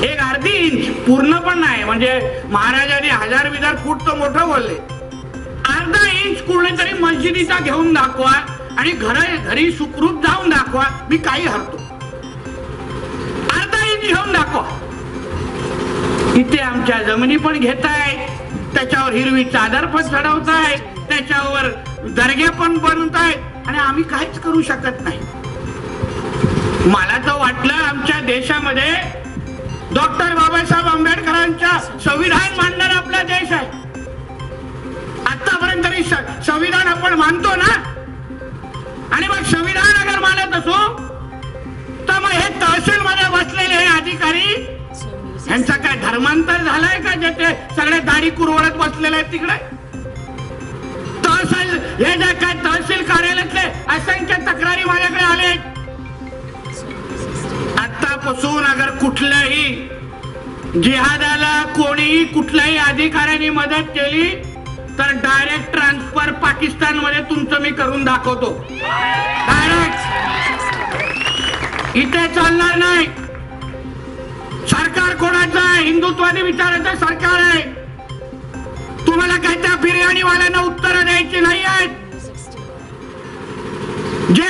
एक अर्धी इंच, पूर्ण पण नाही, म्हणजे महाराजांनी 1000 फूट तर मोठं बोलले, अर्धा इंच कुठेतरी मस्जिदीचा घेऊन दाखवा आणि घरी सुखरूप जाऊन दाखवा, मी काही हरतो. अर्धा इंच घेऊन दाखवा. इथे आमच्या जमिनी पण घेताय, त्याच्यावर हिरवी चादर पण चढवताय, त्याच्यावर दर्गे पण बनवताय आणि आम्ही काहीच करू शकत नाही. मला तर वाटलं आमच्या देशामध्ये डॉक्टर बाबासाहेब आंबेडकरांच्या संविधान मानणारा आपला देश आहे. आतापर्यंत तरी संविधान आपण मानतो ना. आणि मग संविधान अगर मानत असो तर मग हे तहसील मध्ये बसलेले हे अधिकारी, यांचा काय धर्मांतर झालाय का, जे ते सगळे दाढी कुरवडत बसलेले आहेत तिकडे. तहसील हे जे काय तहसील कार्यालयातले असंख्य तक्रारी माझ्याकडे आले. आतापासून अगर कुठल्याही जिहादाला कोणीही कुठल्याही अधिकाऱ्यांनी मदत केली तर डायरेक्ट ट्रान्सफर पाकिस्तान मध्ये तुमचं मी करून दाखवतो. डायरेक्ट इथे चालणार नाही. सरकार कोणाचं आहे? हिंदुत्वादी विचाराचं सरकार आहे. तुम्हाला काय त्या बिर्याणीवाल्यांना उत्तरं द्यायची नाही आहेत. जे